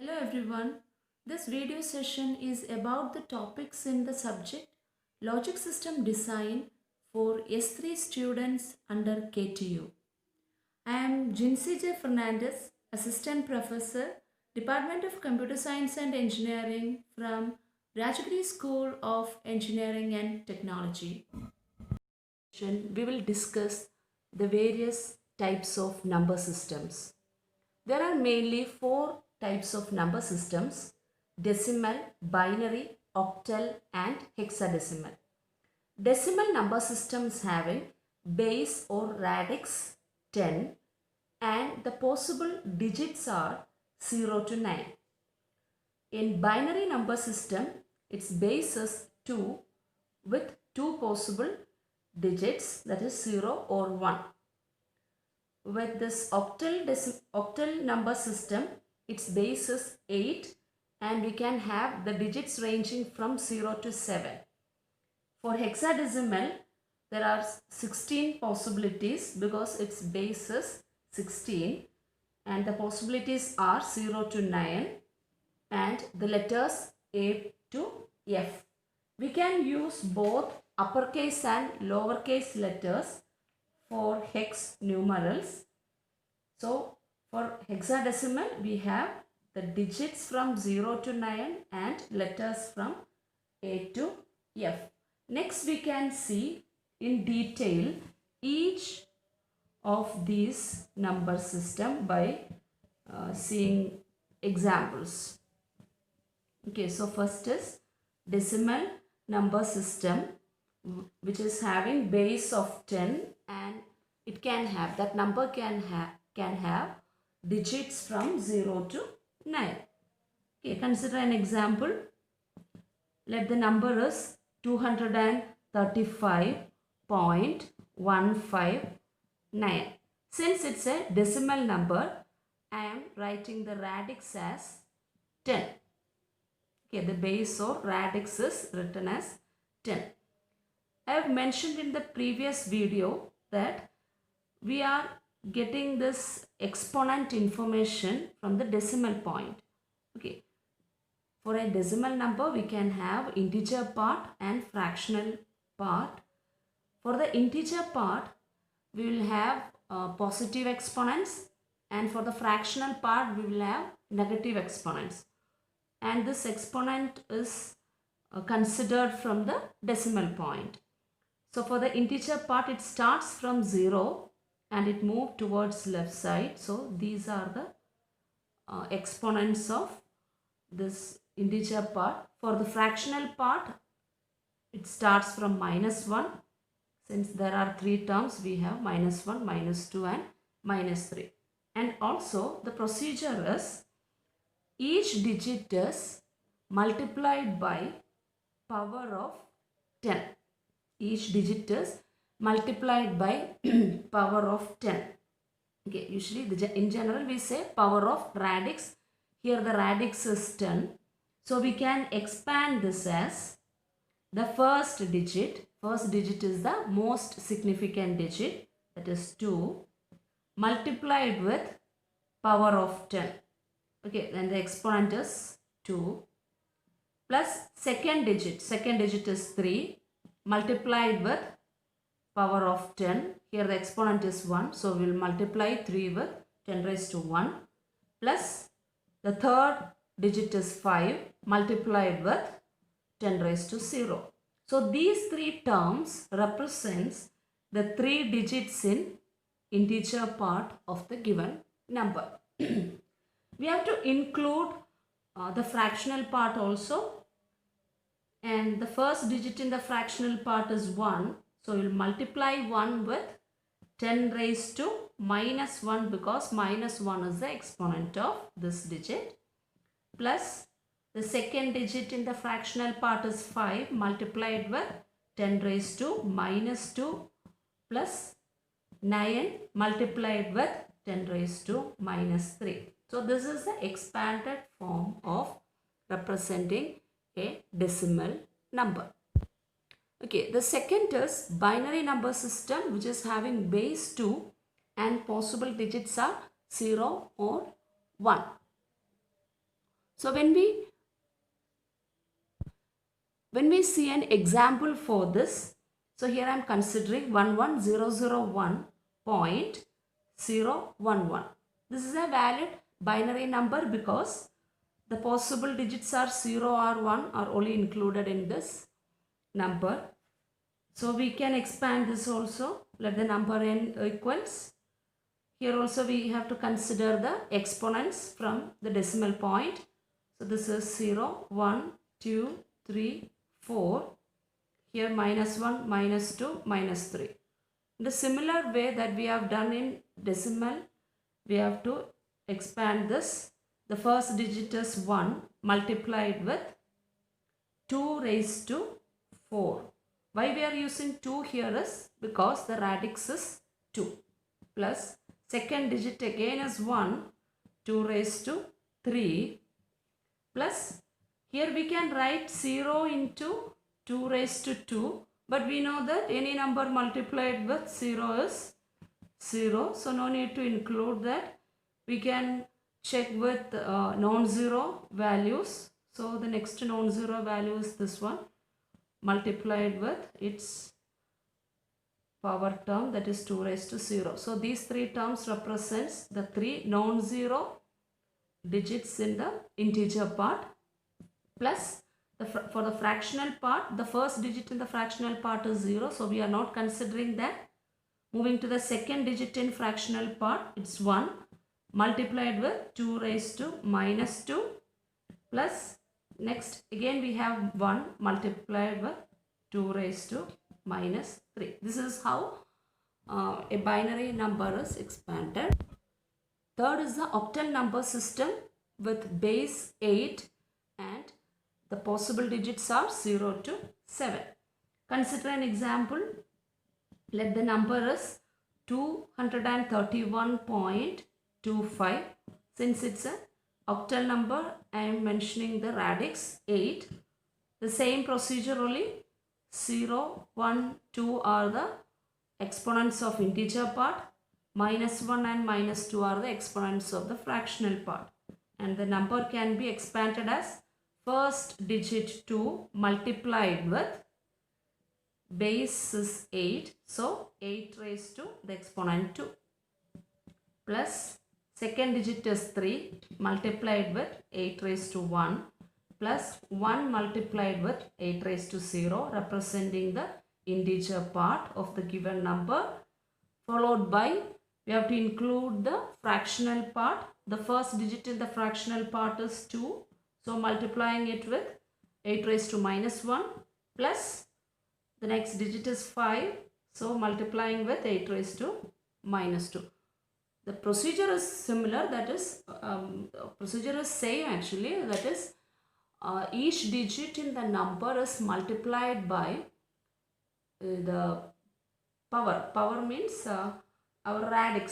Hello everyone. This video session is about the topics in the subject Logic System Design for S3 students under KTU. I am Jinsi J. Fernandez, Assistant Professor, Department of Computer Science and Engineering from Rajagiri School of Engineering and Technology. We will discuss the various types of number systems. There are mainly four types of number systems: decimal, binary, octal and hexadecimal. Decimal number systems having base or radix 10 and the possible digits are 0 to 9. In binary number system, its base is 2 with two possible digits, that is 0 or 1. With this octal number system, its base is 8 and we can have the digits ranging from 0 to 7. For hexadecimal, there are 16 possibilities because its base is 16 and the possibilities are 0 to 9 and the letters A to F. We can use both uppercase and lowercase letters for hex numerals. So for hexadecimal, we have the digits from 0 to 9 and letters from A to F. Next, we can see in detail each of these number system by seeing examples. Okay, so first is decimal number system, which is having base of 10 and it can have, that number can have digits from 0 to 9. Okay, consider an example. Let the number is 235.159. Since it's a decimal number, I am writing the radix as 10. Okay, the base or radix is written as 10. I have mentioned in the previous video that we are getting this exponent information from the decimal point. Okay. For a decimal number, we can have integer part and fractional part. For the integer part, we will have positive exponents, and for the fractional part, we will have negative exponents. And this exponent is considered from the decimal point. So for the integer part, it starts from 0 and it moves towards left side. So these are the exponents of this integer part. For the fractional part, it starts from -1. Since there are three terms, we have -1, -2 and -3. And also the procedure is each digit is multiplied by power of 10. Each digit is multiplied by power of 10. Okay, usually in general we say power of radix. Here the radix is 10. So we can expand this as the first digit. First digit is the most significant digit, that is 2, multiplied with power of 10. Okay, then the exponent is 2 plus second digit. Second digit is 3 multiplied with power of 10. Here the exponent is 1. So we will multiply 3 with 10 raised to 1 plus the third digit is 5 multiplied with 10 raised to 0. So these three terms represents the three digits in integer part of the given number. We have to include the fractional part also, and the first digit in the fractional part is 1. So we will multiply 1 with 10 raised to -1 because -1 is the exponent of this digit, plus the second digit in the fractional part is 5 multiplied with 10 raised to -2 plus 9 multiplied with 10 raised to -3. So this is the expanded form of representing a decimal number. Okay, the second is binary number system, which is having base 2 and possible digits are 0 or 1. So when we see an example for this, so here I am considering 11001.011. This is a valid binary number because the possible digits are 0 or 1 are only included in this number. So we can expand this also. Let the number n equals. Here also we have to consider the exponents from the decimal point. So this is 0, 1, 2, 3, 4. Here -1, -2, -3. In the similar way that we have done in decimal, we have to expand this. The first digit is 1 multiplied with 2 raised to 4. Why we are using 2 here is because the radix is 2, plus second digit again is 1, 2 raised to 3, plus here we can write 0 into 2 raised to 2, but we know that any number multiplied with 0 is 0, so no need to include that. We can check with non-zero values. So the next non-zero value is this one multiplied with its power term, that is 2 raised to 0. So these three terms represents the three non-zero digits in the integer part, plus for the fractional part, the first digit in the fractional part is 0, so we are not considering that. Moving to the second digit in fractional part, it's 1 multiplied with 2 raised to -2, plus next again we have 1 multiplied with 2 raised to -3. This is how a binary number is expanded. Third is the octal number system with base 8 and the possible digits are 0 to 7. Consider an example. Let the number is 231.25. Since it's an octal number, I am mentioning the radix 8. The same procedure only. 0, 1, 2 are the exponents of integer part. -1 and -2 are the exponents of the fractional part. And the number can be expanded as first digit 2 multiplied with base is 8. So 8 raised to the exponent 2. Plus second digit is 3 multiplied with 8 raised to 1. Plus 1 multiplied with 8 raised to 0, representing the integer part of the given number. Followed by, we have to include the fractional part. The first digit in the fractional part is 2. So multiplying it with 8 raised to -1, plus the next digit is 5. So multiplying with 8 raised to -2. The procedure is similar, that is, procedure is same actually, that is, each digit in the number is multiplied by the power. Power means our radix.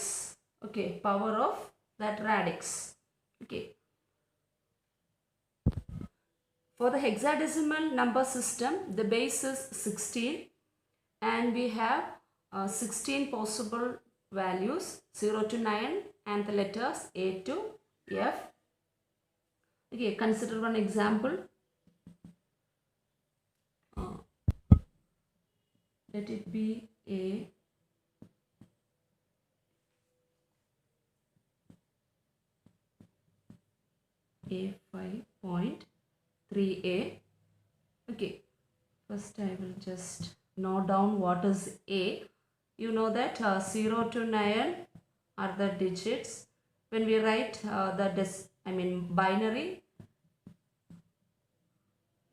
Okay, power of that radix. Okay. For the hexadecimal number system, the base is 16 and we have 16 possible values 0 to 9 and the letters A to F. Okay, consider one example. Let it be A5.3a. Okay, first I will just note down what is A. You know that 0 to 9 are the digits. When we write binary.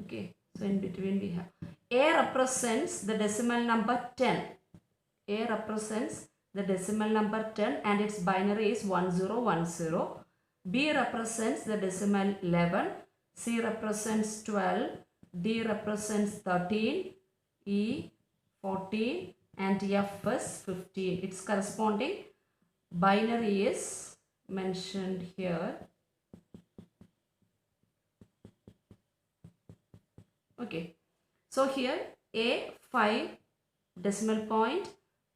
Okay, so in between we have A represents the decimal number 10. A represents the decimal number 10 and its binary is 1010. B represents the decimal 11. C represents 12. D represents 13. E 14 and F is 15. Its corresponding binary is mentioned here. Okay, so here A 5 decimal point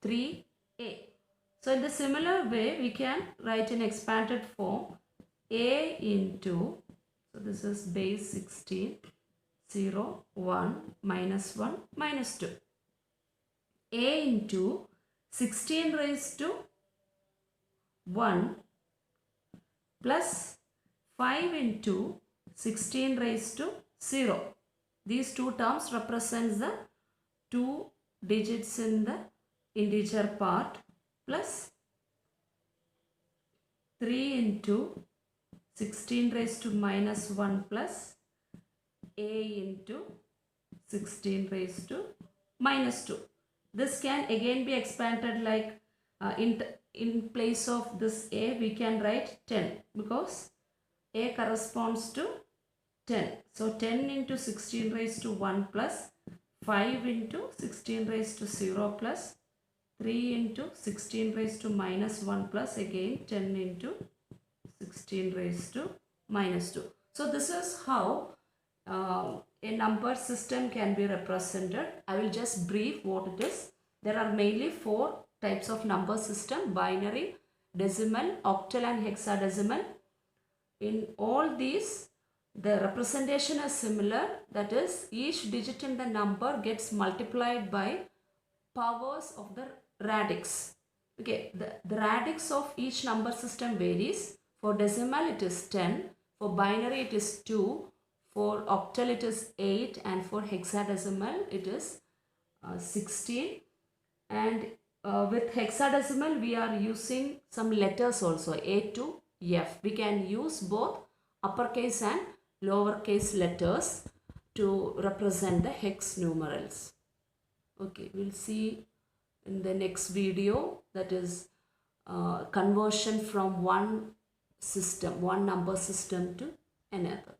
3A. So in the similar way we can write in expanded form A into So this is base 16, 0, 1, minus 1, minus 2. A into 16 raised to 1 plus 5 into 16 raised to 0. These two terms represents the two digits in the integer part plus 3 into 16 raised to minus 1 plus a into 16 raised to minus 2. This can again be expanded like in place of this a we can write 10 because a corresponds to 10. So 10 into 16 raised to 1 plus 5 into 16 raised to 0 plus 3 into 16 raised to minus 1 plus again 10 into 16 raised to minus 2. So this is how a number system can be represented. I will just brief what it is. There are mainly 4 types of number system: binary, decimal, octal and hexadecimal. In all these, the representation is similar, that is each digit in the number gets multiplied by powers of the radix. Okay, the radix of each number system varies. For decimal it is 10, for binary it is 2, for octal it is 8, and for hexadecimal it is 16. And with hexadecimal we are using some letters also, A to F. We can use both uppercase and lowercase letters to represent the hex numerals. Okay, we'll see in the next video, that is conversion from one number system to another.